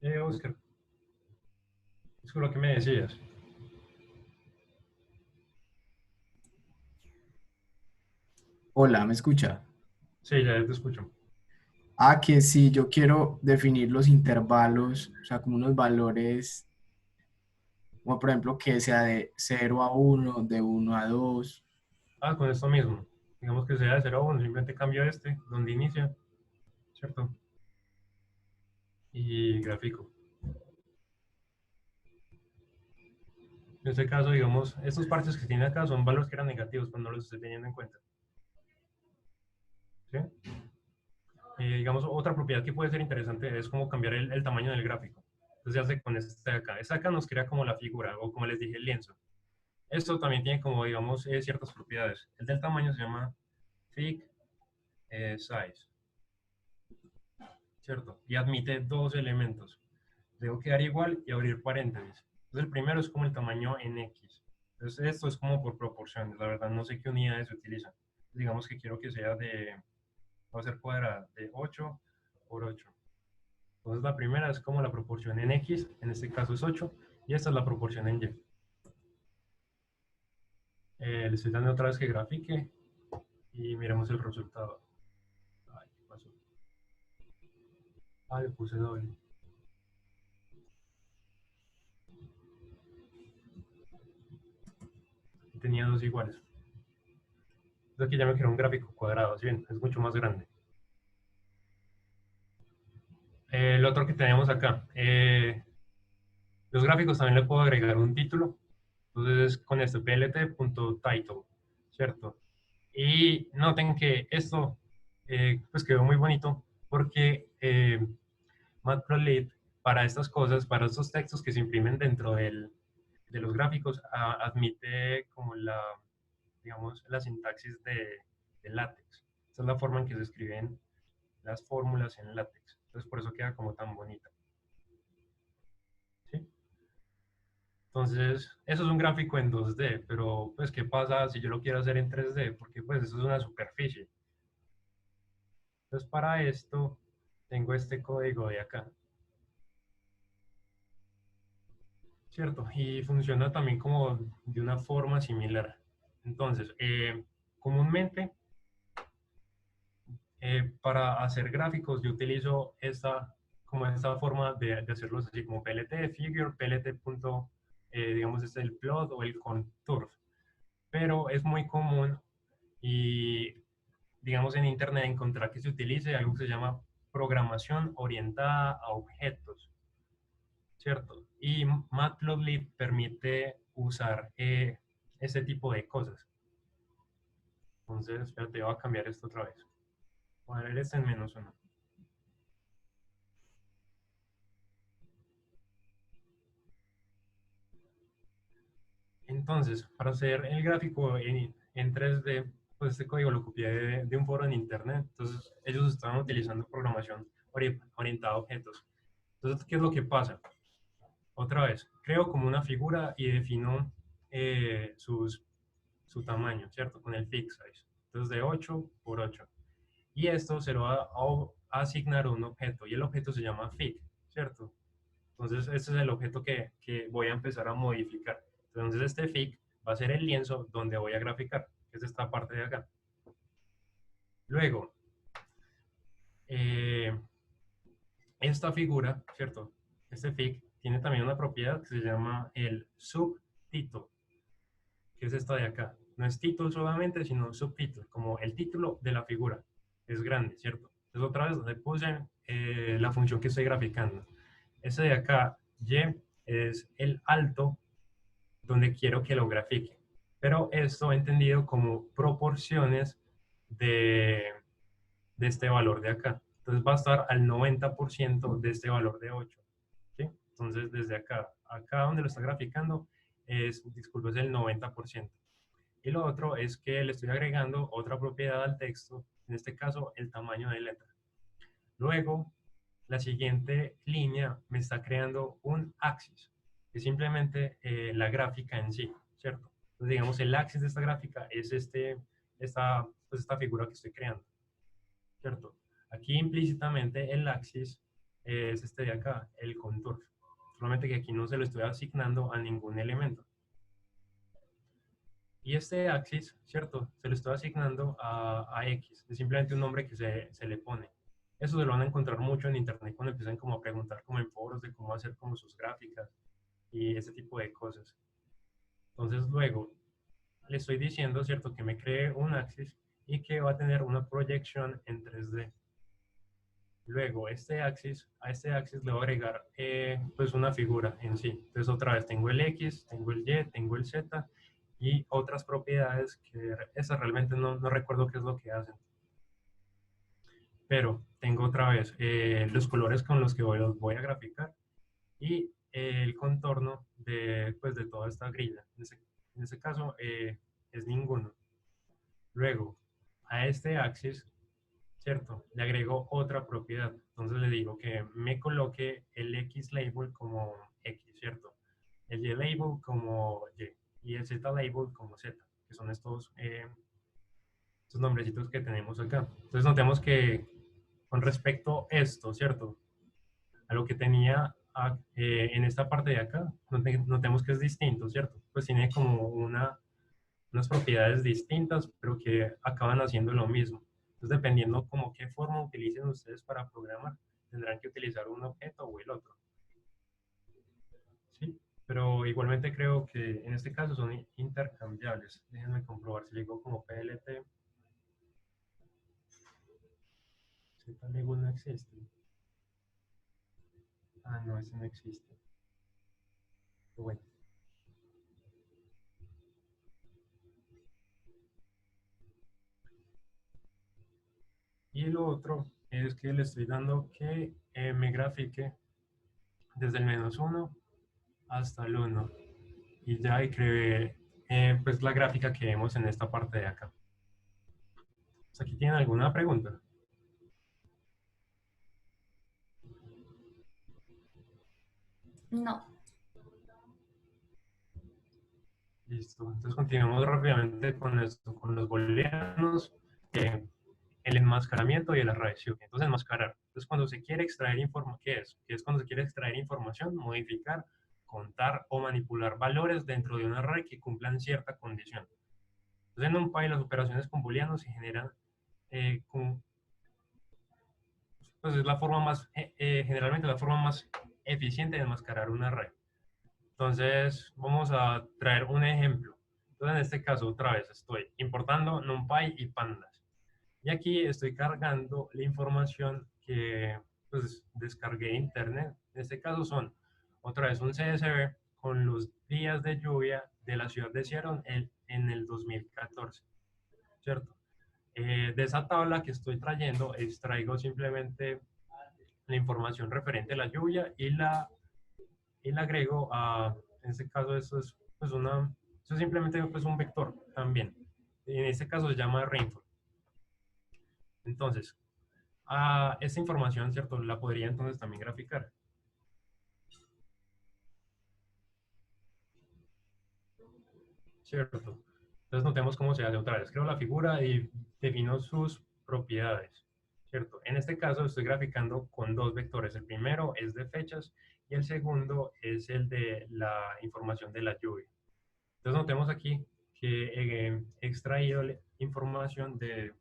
Oscar, es con lo que me decías. Hola, ¿me escucha? Sí, ya te escucho. Que si yo quiero definir los intervalos, o sea, como unos valores, como por ejemplo que sea de 0 a 1, de 1 a 2. Con esto mismo. Digamos que sea de 0 a 1, simplemente cambio este, donde inicia, ¿cierto? Y gráfico. En este caso, digamos, estos parches que tiene acá son valores que eran negativos cuando los estoy teniendo en cuenta. ¿Sí? Digamos, otra propiedad que puede ser interesante es como cambiar el tamaño del gráfico. Entonces se hace con este de acá. Este de acá nos crea como la figura, o como les dije, el lienzo. Esto también tiene como, digamos, ciertas propiedades. El del tamaño se llama fig size, ¿cierto? Y admite dos elementos. Debo quedar igual y abrir paréntesis. Entonces el primero es como el tamaño en X. Entonces esto es como por proporciones. La verdad no sé qué unidades se utilizan. Digamos que quiero que sea va a ser cuadrada, de 8 por 8. Entonces la primera es como la proporción en X, en este caso es 8, y esta es la proporción en Y. Le estoy dando otra vez que grafique y miremos el resultado. Ay, ¿qué pasó? Le puse doble. Tenía dos iguales. Entonces aquí ya me quiero un gráfico cuadrado, ¿sí ven? Es mucho más grande. El otro que tenemos acá. Los gráficos también le puedo agregar un título. Entonces, con este plt.title, ¿cierto? Y noten que esto pues quedó muy bonito porque Matplotlib para estas cosas, para estos textos que se imprimen dentro de los gráficos, admite como digamos, la sintaxis de LaTeX. Esta es la forma en que se escriben las fórmulas en LaTeX. Entonces, por eso queda como tan bonita. ¿Sí? Entonces, eso es un gráfico en 2D, pero pues, ¿qué pasa si yo lo quiero hacer en 3D? Porque pues eso es una superficie. Entonces, para esto, tengo este código de acá, ¿cierto? Y funciona también como de una forma similar. Entonces, comúnmente, para hacer gráficos, yo utilizo como esta forma de hacerlos así, como PLT, figure, PLT. Digamos, es el plot o el contour. Pero es muy común y digamos, en Internet encontrar que se utilice algo que se llama programación orientada a objetos, ¿cierto? Y Matplotlib permite usar este tipo de cosas. Entonces, espérate, voy a cambiar esto otra vez. Voy a poner este en -1. Entonces, para hacer el gráfico en 3D, pues este código lo copié de un foro en Internet. Entonces, ellos estaban utilizando programación orientada a objetos. Entonces, ¿qué es lo que pasa? Otra vez, creo como una figura y defino eh, sus, su tamaño, ¿cierto? Con el fix size. Entonces de 8 por 8. Y esto se lo va a asignar un objeto y el objeto se llama fig, ¿cierto? Entonces este es el objeto que voy a empezar a modificar. Entonces este fig va a ser el lienzo donde voy a graficar, que es esta parte de acá. Luego, eh, esta figura, ¿cierto? Este fig tiene también una propiedad que se llama el subtítulo, que es esta de acá. No es título solamente, sino subtítulo, como el título de la figura. Es grande, ¿cierto? Entonces otra vez le puse la función que estoy graficando. Ese de acá, Y, es el alto donde quiero que lo grafique. Pero esto entendido como proporciones de, de este valor de acá. Entonces va a estar al 90% de este valor de 8. ¿Sí? Entonces desde acá, acá donde lo está graficando, disculpe, es el 90%. Y lo otro es que le estoy agregando otra propiedad al texto, en este caso el tamaño de letra. Luego, la siguiente línea me está creando un axis, que es simplemente la gráfica en sí, ¿cierto? Entonces, digamos, el axis de esta gráfica es esta figura que estoy creando, ¿cierto? Aquí implícitamente el axis es este de acá, el contour. Solamente que aquí no se lo estoy asignando a ningún elemento. Y este axis, ¿cierto? Se lo estoy asignando a X. Es simplemente un nombre que se le pone. Eso se lo van a encontrar mucho en internet cuando empiezan como a preguntar como en foros de cómo hacer como sus gráficas y ese tipo de cosas. Entonces luego le estoy diciendo, ¿cierto? Que me cree un axis y que va a tener una proyección en 3D. Luego, a este axis le voy a agregar pues una figura en sí. Entonces otra vez tengo el X, tengo el Y, tengo el Z y otras propiedades que esas realmente no recuerdo qué es lo que hacen. Pero tengo otra vez los colores con los que los voy a graficar y el contorno pues, de toda esta grilla. En ese caso es ninguno. Luego, a este axis, ¿cierto? Le agrego otra propiedad. Entonces le digo que me coloque el X label como X, ¿cierto? El Y label como Y y el Z label como Z, que son estos nombrecitos que tenemos acá. Entonces notemos que con respecto a esto, ¿cierto? A lo que tenía en esta parte de acá, notemos que es distinto, ¿cierto? Pues tiene como unas propiedades distintas, pero que acaban haciendo lo mismo. Entonces, dependiendo como qué forma utilicen ustedes para programar, tendrán que utilizar un objeto o el otro. ¿Sí? Pero igualmente creo que en este caso son intercambiables. Déjenme comprobar si le digo como PLT. ZLabel no existe. Ah, no, ese no existe. Pero bueno. Y lo otro es que le estoy dando que me grafique desde el -1 hasta el 1. Y ya creé pues la gráfica que vemos en esta parte de acá. Pues, ¿aquí tienen alguna pregunta? No. Listo. Entonces continuamos rápidamente con esto, con los booleanos, el enmascaramiento y el array. ¿Sí? Entonces enmascarar. Entonces cuando se quiere extraer información, ¿qué es? Que es cuando se quiere extraer información, modificar, contar o manipular valores dentro de un array que cumplan cierta condición. Entonces en NumPy las operaciones con booleanos se generan pues es la forma más, generalmente la forma más eficiente de enmascarar un array. Entonces, vamos a traer un ejemplo. Entonces, en este caso, otra vez, estoy importando NumPy y Pandas. Y aquí estoy cargando la información que pues, descargué de internet. En este caso son, otra vez, un CSV con los días de lluvia de la ciudad de Seattle en el 2014, ¿cierto? De esa tabla que estoy trayendo, extraigo simplemente la información referente a la lluvia y la agrego a, en este caso, eso es simplemente pues, un vector también. En este caso se llama rainfall. Entonces, a esta información, ¿cierto? La podría entonces también graficar. ¿Cierto? Entonces notemos cómo se hace otra vez. Creo la figura y defino sus propiedades. ¿Cierto? En este caso estoy graficando con dos vectores. El primero es de fechas y el segundo es el de la información de la lluvia. Entonces notemos aquí que he extraído información de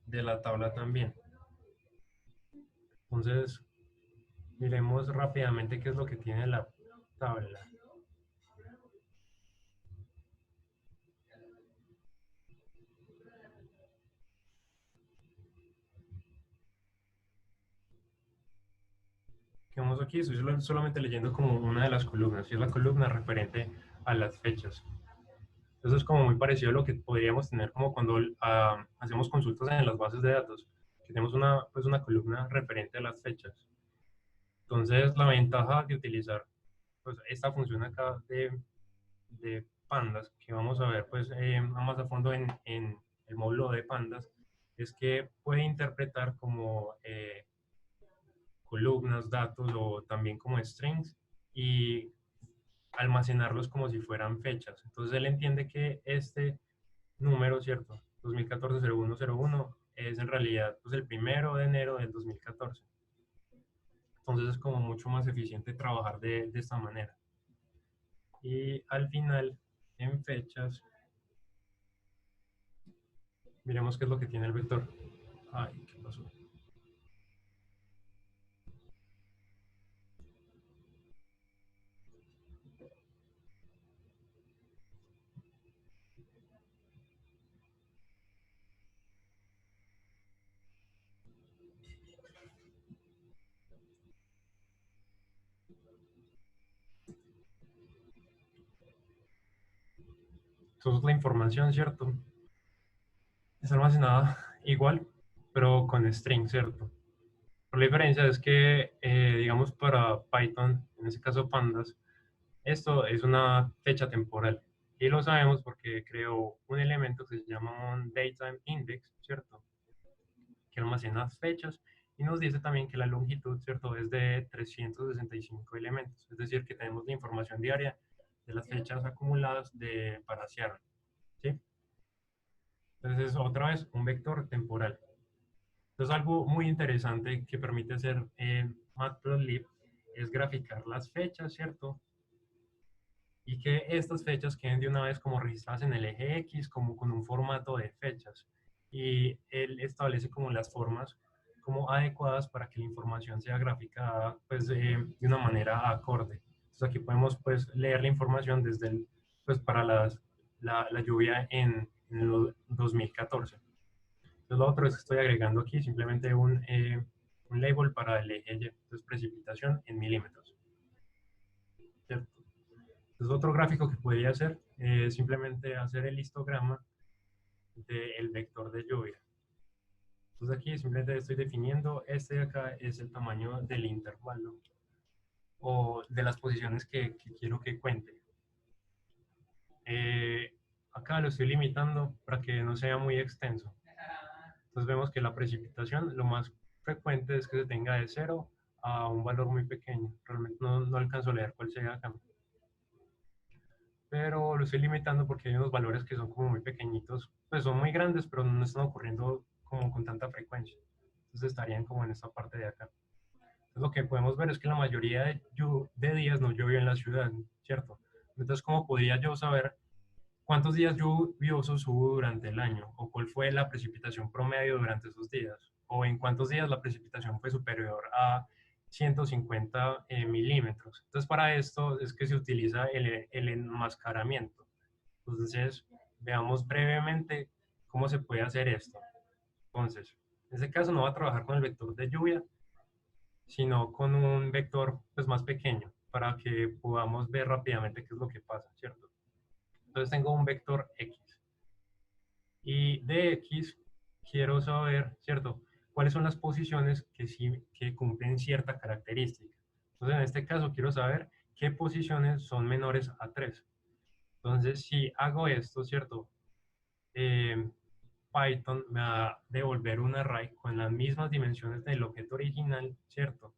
la tabla también. Entonces, miremos rápidamente qué es lo que tiene la tabla. Que vemos aquí, estoy solamente leyendo como una de las columnas, y es la columna referente a las fechas. Eso es como muy parecido a lo que podríamos tener como cuando hacemos consultas en las bases de datos, que tenemos pues una columna referente a las fechas. Entonces, la ventaja de utilizar pues, esta función acá de pandas, que vamos a ver pues, más a fondo en el módulo de pandas, es que puede interpretar como columnas, datos o también como strings y almacenarlos como si fueran fechas. Entonces él entiende que este número, ¿cierto? 2014-0101 es en realidad pues, el 1 de enero del 2014. Entonces es como mucho más eficiente trabajar de esta manera. Y al final, en fechas, miremos qué es lo que tiene el vector. Ay, ¿qué pasó? Entonces la información, ¿cierto? Es almacenada igual, pero con string, ¿cierto? Pero la diferencia es que, digamos, para Python, en este caso Pandas, esto es una fecha temporal. Y lo sabemos porque creó un elemento que se llama un datetime index, ¿cierto? Que almacena las fechas y nos dice también que la longitud, ¿cierto? Es de 365 elementos. Es decir, que tenemos la información diaria de las fechas acumuladas para Seattle, ¿sí? Entonces, otra vez, un vector temporal. Entonces, algo muy interesante que permite hacer Matplotlib es graficar las fechas, ¿cierto? Y que estas fechas queden de una vez como registradas en el eje X, como con un formato de fechas. Y él establece como las formas como adecuadas para que la información sea graficada pues, de una manera acorde. Entonces aquí podemos pues leer la información desde el, pues para la lluvia en el 2014. Entonces lo otro es que estoy agregando aquí simplemente un label para el eje Y, entonces precipitación en milímetros. ¿Cierto? Entonces, otro gráfico que podría hacer es simplemente hacer el histograma del vector de lluvia. Entonces aquí simplemente estoy definiendo, este de acá es el tamaño del intervalo o de las posiciones que quiero que cuente. Acá lo estoy limitando para que no sea muy extenso. Entonces vemos que la precipitación lo más frecuente es que se tenga de 0 a un valor muy pequeño. Realmente no alcanzo a leer cuál sea acá. Pero lo estoy limitando porque hay unos valores que son como muy pequeñitos, pues son muy grandes, pero no están ocurriendo como con tanta frecuencia. Entonces estarían como en esta parte de acá. Entonces lo que podemos ver es que la mayoría de días no llovió en la ciudad, ¿cierto? Entonces, ¿cómo podría yo saber cuántos días lluviosos hubo durante el año? ¿O cuál fue la precipitación promedio durante esos días? ¿O en cuántos días la precipitación fue superior a 150 milímetros? Entonces, para esto es que se utiliza el enmascaramiento. Entonces, veamos brevemente cómo se puede hacer esto. Entonces, en este caso no va a trabajar con el vector de lluvia, sino con un vector pues, más pequeño para que podamos ver rápidamente qué es lo que pasa, ¿cierto? Entonces tengo un vector X. Y de X quiero saber, ¿cierto? ¿Cuáles son las posiciones que cumplen cierta característica? Entonces en este caso quiero saber qué posiciones son menores a 3. Entonces si hago esto, ¿cierto? Python me va a devolver un array con las mismas dimensiones del objeto original, ¿cierto?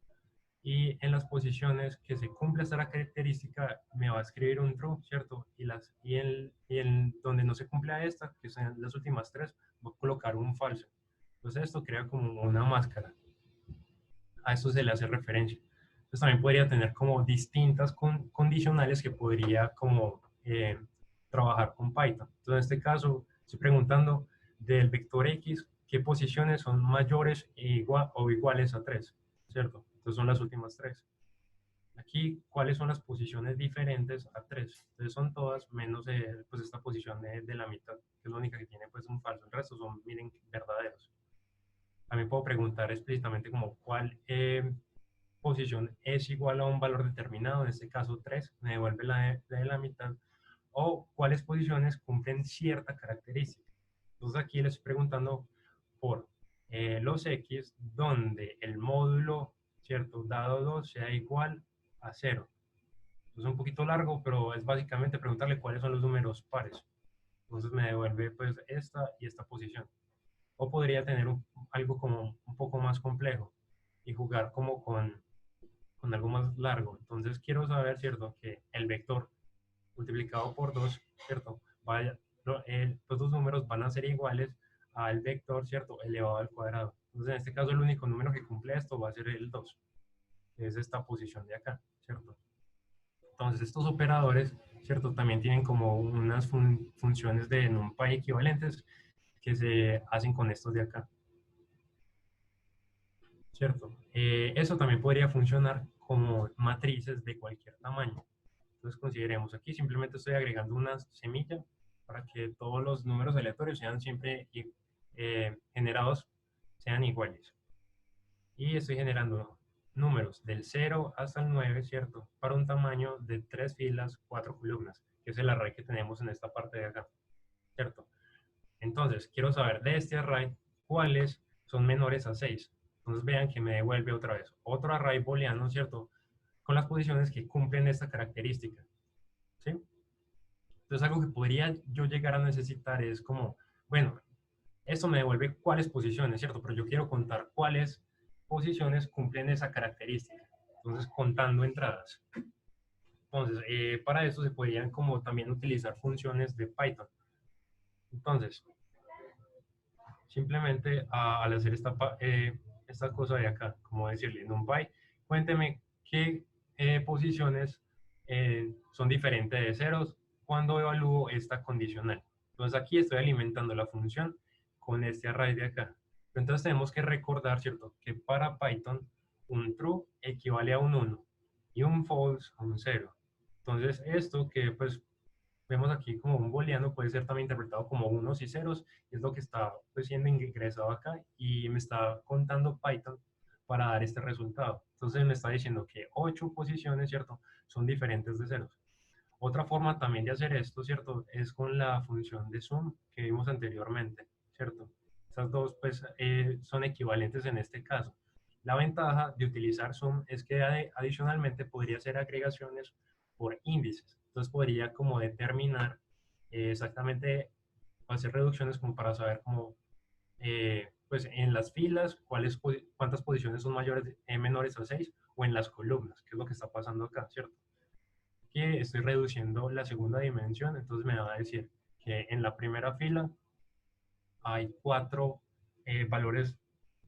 Y en las posiciones que se cumple esta característica me va a escribir un true, ¿cierto? Y en donde no se cumpla esta, que son las últimas tres, voy a colocar un falso. Entonces esto crea como una máscara. A esto se le hace referencia. Entonces también podría tener como distintas condicionales que podría como trabajar con Python. Entonces en este caso estoy preguntando del vector X, ¿qué posiciones son mayores o iguales a 3? ¿Cierto? Entonces son las últimas tres. Aquí, ¿cuáles son las posiciones diferentes a 3? Entonces son todas menos pues esta posición de la mitad, que es la única que tiene pues un falso. El resto son, miren, verdaderos. También puedo preguntar explícitamente como cuál posición es igual a un valor determinado, en este caso 3, me devuelve la de la mitad, o cuáles posiciones cumplen cierta característica. Entonces aquí les estoy preguntando por los X, donde el módulo, ¿cierto? Dado 2 sea igual a 0. Es un poquito largo, pero es básicamente preguntarle cuáles son los números pares. Entonces me devuelve pues esta y esta posición. O podría tener algo como un poco más complejo y jugar como con algo más largo. Entonces quiero saber, ¿cierto? Que el vector multiplicado por 2, ¿cierto? Los dos números van a ser iguales al vector, ¿cierto? Elevado al cuadrado. Entonces, en este caso, el único número que cumple esto va a ser el 2, que es esta posición de acá, ¿cierto? Entonces, estos operadores, ¿cierto? También tienen como unas funciones de NumPy equivalentes que se hacen con estos de acá, ¿cierto? Eso también podría funcionar como matrices de cualquier tamaño. Entonces, consideremos aquí, simplemente estoy agregando una semilla para que todos los números aleatorios sean siempre generados, sean iguales. Y estoy generando números del 0 hasta el 9, ¿cierto? Para un tamaño de 3 filas, 4 columnas, que es el array que tenemos en esta parte de acá, ¿cierto? Entonces, quiero saber de este array cuáles son menores a 6. Entonces, vean que me devuelve otra vez otro array booleano, ¿cierto? Con las posiciones que cumplen esta característica, ¿sí? Entonces, algo que podría yo llegar a necesitar es como, bueno, esto me devuelve cuáles posiciones, ¿cierto? Pero yo quiero contar cuáles posiciones cumplen esa característica. Entonces, contando entradas. Entonces, para eso se podrían como también utilizar funciones de Python. Entonces, simplemente al hacer esta cosa de acá, como decirle NumPy, cuénteme qué posiciones son diferentes de ceros cuando evalúo esta condicional. Entonces aquí estoy alimentando la función con este array de acá. Entonces tenemos que recordar, ¿cierto? Que para Python un true equivale a un 1 y un false a un 0. Entonces esto que pues vemos aquí como un booleano puede ser también interpretado como unos y ceros, y es lo que está pues, siendo ingresado acá y me está contando Python para dar este resultado. Entonces me está diciendo que 8 posiciones, ¿cierto? Son diferentes de ceros. Otra forma también de hacer esto, ¿cierto? Es con la función de sum que vimos anteriormente, ¿cierto? Estas dos pues son equivalentes en este caso. La ventaja de utilizar sum es que adicionalmente podría hacer agregaciones por índices. Entonces podría como determinar exactamente, hacer reducciones como para saber cómo, pues en las filas, cuántas posiciones son menores a 6 o en las columnas, que es lo que está pasando acá, ¿cierto? Que estoy reduciendo la segunda dimensión, entonces me va a decir que en la primera fila hay 4 valores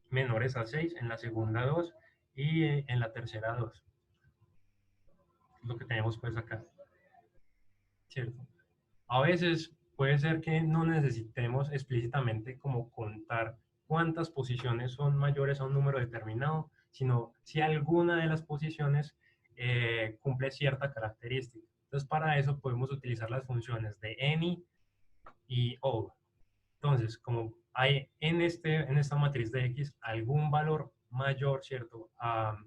menores a 6, en la segunda 2 y en la tercera 2. Lo que tenemos pues acá, ¿cierto? A veces puede ser que no necesitemos explícitamente como contar cuántas posiciones son mayores a un número determinado, sino si alguna de las posiciones cumple cierta característica. Entonces, para eso podemos utilizar las funciones de any y all. Entonces, como hay en esta matriz de X algún valor mayor, ¿cierto? A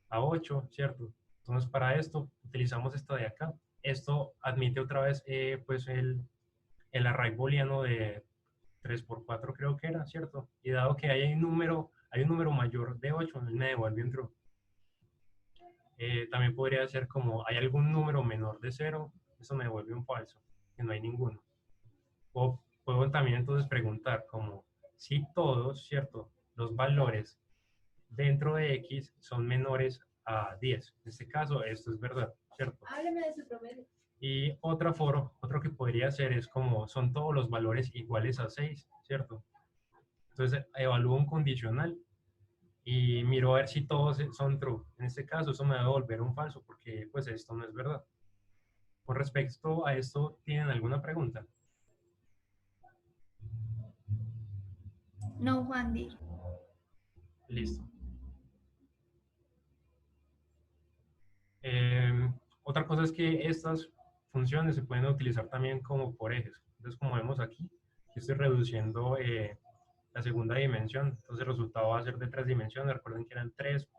8, ¿cierto? Entonces, para esto utilizamos esta de acá. Esto admite otra vez pues el array booleano de 3 por 4 creo que era, ¿cierto? Y dado que hay un número mayor de 8, me devuelve un true. También podría ser como hay algún número menor de 0, eso me devuelve un falso, que no hay ninguno. O puedo también entonces preguntar como si todos, ¿cierto? Los valores dentro de X son menores a 10. En este caso, esto es verdad, ¿cierto? Hábleme de su promedio. Y otro que podría ser es como son todos los valores iguales a 6, ¿cierto? Entonces evalúo un condicional y miro a ver si todos son true. En este caso, eso me va a devolver un falso porque pues esto no es verdad. Con respecto a esto, ¿tienen alguna pregunta? No, Juan Di. Listo. Otra cosa es que estas funciones se pueden utilizar también como por ejes. Entonces, como vemos aquí, yo estoy reduciendo la segunda dimensión. Entonces, el resultado va a ser de 3 dimensiones. Recuerden que eran 3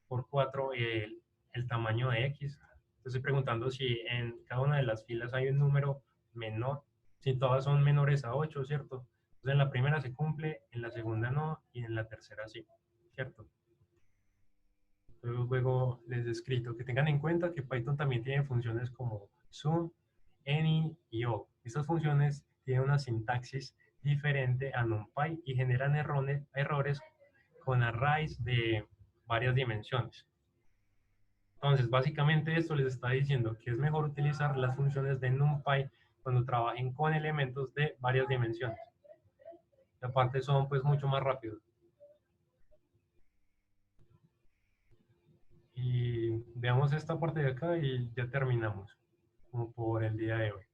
por 4 el tamaño de X. Estoy preguntando si en cada una de las filas hay un número menor, si todas son menores a 8, ¿cierto? Entonces, en la primera se cumple, en la segunda no, y en la tercera sí, ¿cierto? Luego les he escrito que tengan en cuenta que Python también tiene funciones como sum, any y all. Estas funciones tienen una sintaxis diferente a NumPy y generan errores con arrays de varias dimensiones. Entonces, básicamente esto les está diciendo que es mejor utilizar las funciones de NumPy cuando trabajen con elementos de varias dimensiones. Y aparte son pues mucho más rápidos. Y veamos esta parte de acá y ya terminamos como por el día de hoy.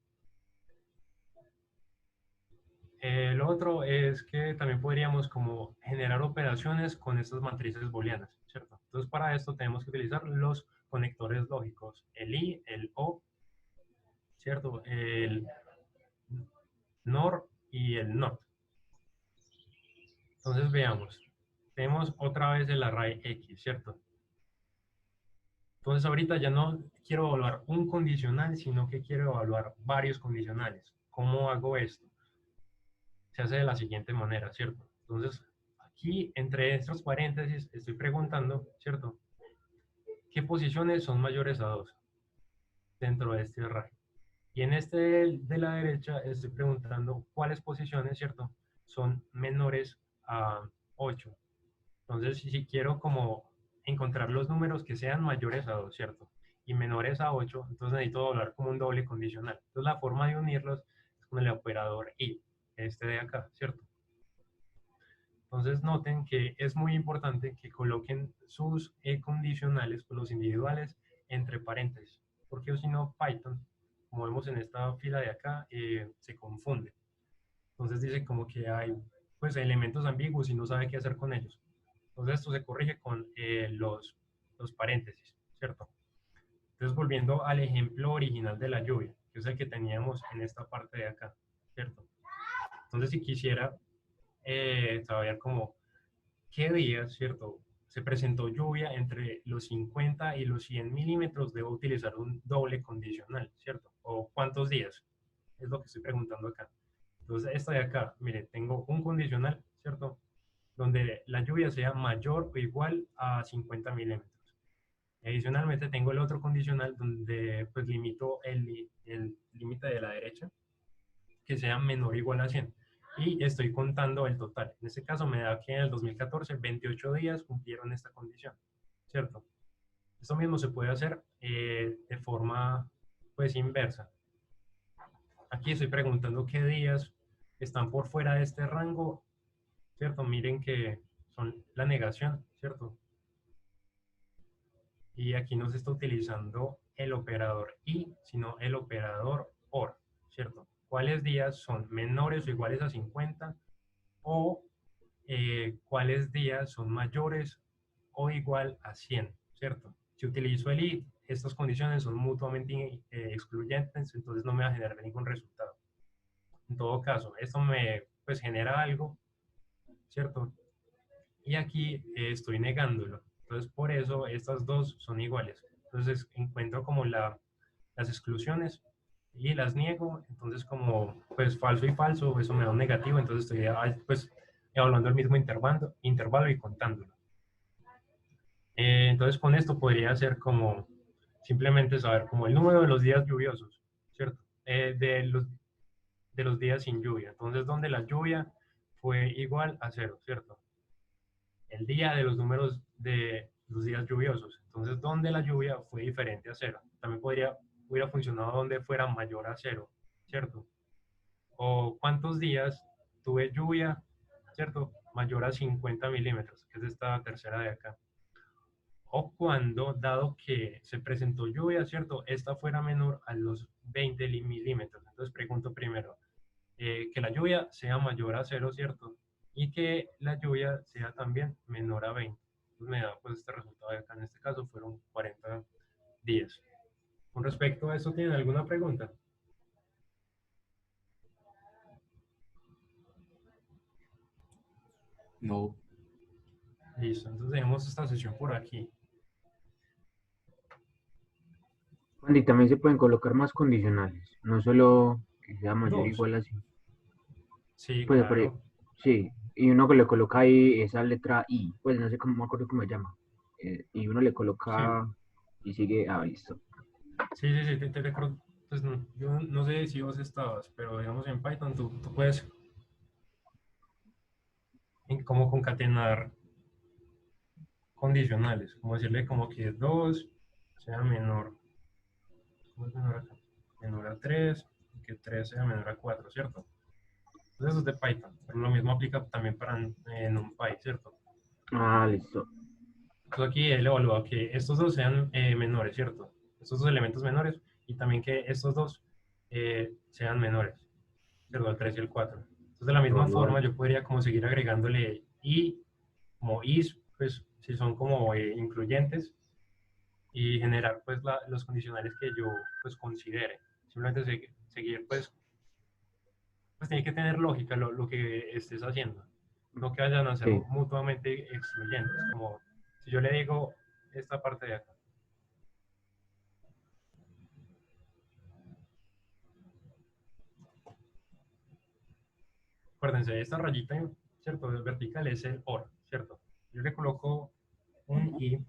Lo otro es que también podríamos como generar operaciones con estas matrices booleanas, ¿cierto? Entonces para esto tenemos que utilizar los conectores lógicos, el I, el O, ¿cierto? El NOR y el NOT. Entonces veamos, tenemos otra vez el array X, ¿cierto? Entonces ahorita ya no quiero evaluar un condicional, sino que quiero evaluar varios condicionales. ¿Cómo hago esto? Se hace de la siguiente manera, ¿cierto? Entonces, aquí entre estos paréntesis estoy preguntando, ¿cierto? ¿Qué posiciones son mayores a 2 dentro de este array? Y en este de la derecha estoy preguntando cuáles posiciones, ¿cierto? Son menores a 8. Entonces, si quiero como encontrar los números que sean mayores a 2, ¿cierto? Y menores a 8, entonces necesito hablar como un doble condicional. Entonces, la forma de unirlos es con el operador y, este de acá, ¿cierto? Entonces noten que es muy importante que coloquen sus condicionales, pues los individuales, entre paréntesis, porque si no Python, como vemos en esta fila de acá, se confunde. Entonces dice como que hay pues elementos ambiguos y no sabe qué hacer con ellos. Entonces esto se corrige con los paréntesis, ¿cierto? Entonces volviendo al ejemplo original de la lluvia, que es el que teníamos en esta parte de acá, ¿cierto? Entonces si quisiera saber como qué días, ¿cierto? Se presentó lluvia entre los 50 y los 100 milímetros, debo utilizar un doble condicional, ¿cierto? O cuántos días, es lo que estoy preguntando acá. Entonces, esta de acá, mire, tengo un condicional, ¿cierto? Donde la lluvia sea mayor o igual a 50 milímetros. Adicionalmente, tengo el otro condicional donde pues limito el límite de la derecha, que sea menor o igual a 100. Y estoy contando el total. En este caso me da que en el 2014 28 días cumplieron esta condición, ¿cierto? Esto mismo se puede hacer de forma pues inversa. Aquí estoy preguntando qué días están por fuera de este rango, ¿cierto? Miren que son la negación, ¿cierto? Y aquí no se está utilizando el operador y, sino el operador OR, ¿cierto? ¿Cuáles días son menores o iguales a 50 o cuáles días son mayores o igual a 100, ¿cierto? Si utilizo el if, estas condiciones son mutuamente excluyentes, entonces no me va a generar ningún resultado. En todo caso, esto me pues genera algo, ¿cierto? Y aquí estoy negándolo. Entonces, por eso estas dos son iguales. Entonces, encuentro como las exclusiones y las niego. Entonces, como pues falso y falso, eso me da un negativo. Entonces, estoy pues evaluando el mismo intervalo y contándolo. Entonces, con esto podría ser como simplemente saber como el número de los días lluviosos, ¿cierto? De los días sin lluvia. Entonces, donde la lluvia fue igual a 0, ¿cierto? El día de los números de los días lluviosos. Entonces, donde la lluvia fue diferente a 0. También hubiera funcionado donde fuera mayor a 0, ¿cierto? O cuántos días tuve lluvia, ¿cierto? Mayor a 50 milímetros, que es esta tercera de acá. O cuando, dado que se presentó lluvia, ¿cierto? Esta fuera menor a los 20 milímetros. Entonces pregunto primero, que la lluvia sea mayor a 0, ¿cierto? Y que la lluvia sea también menor a 20. Entonces me da pues este resultado de acá. En este caso fueron 40 días. Con respecto a eso, ¿tienen alguna pregunta? No. Listo, entonces dejemos esta sesión por aquí. Y también se pueden colocar más condicionales, no solo que sea mayor o Dos. igual a 100. Sí, Pues, claro. sí, y uno que le coloca ahí esa letra I, pues no sé cómo me acuerdo cómo se llama. Y uno le Sí, coloca y sigue, listo. sí, te recuerdo. Pues no, yo no sé si vos estabas, pero digamos en Python tú puedes como concatenar condicionales, como decirle como que 2 sea menor, ¿cómo es menor acá? Menor a 3, que 3 sea menor a 4, ¿cierto? Entonces eso es de Python, pero lo mismo aplica también para NumPy, ¿cierto? Ah, listo. Entonces aquí él evalúa que estos dos sean menores, ¿cierto? Estos dos elementos menores y también que estos dos sean menores, ¿cierto? El 3 y el 4. Entonces de la misma Evaluar. forma yo podría como seguir agregándole y como is, pues si son como incluyentes y generar pues los condicionales que yo pues considere. Simplemente seguir pues tiene que tener lógica lo que estés haciendo. No que vayan a ser Sí. mutuamente excluyentes, como si yo le digo esta parte de acá. Acuérdense, esta rayita, ¿cierto? Vertical es el OR, ¿cierto? Yo le coloco un I,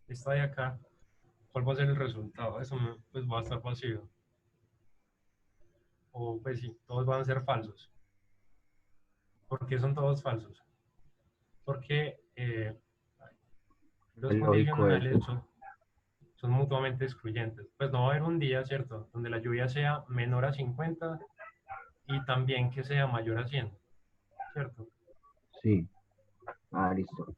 esta de acá, ¿cuál va a ser el resultado? Eso pues va a estar vacío. O pues sí, todos van a ser falsos. ¿Por qué son todos falsos? Porque los Es lógico eso. condicionales son mutuamente excluyentes. Pues no va a haber un día, ¿cierto? Donde la lluvia sea menor a 50 y también que sea mayor a 100, ¿cierto? Sí. Ah, listo.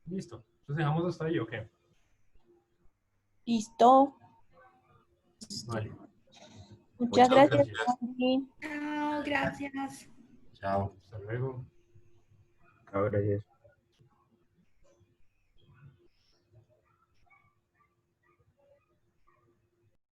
Listo. Entonces dejamos hasta ahí, ¿ok? Listo. Vale. Muchas Muchas gracias, gracias. Andy. Chao, gracias. Chao. Hasta luego. Ah, gracias.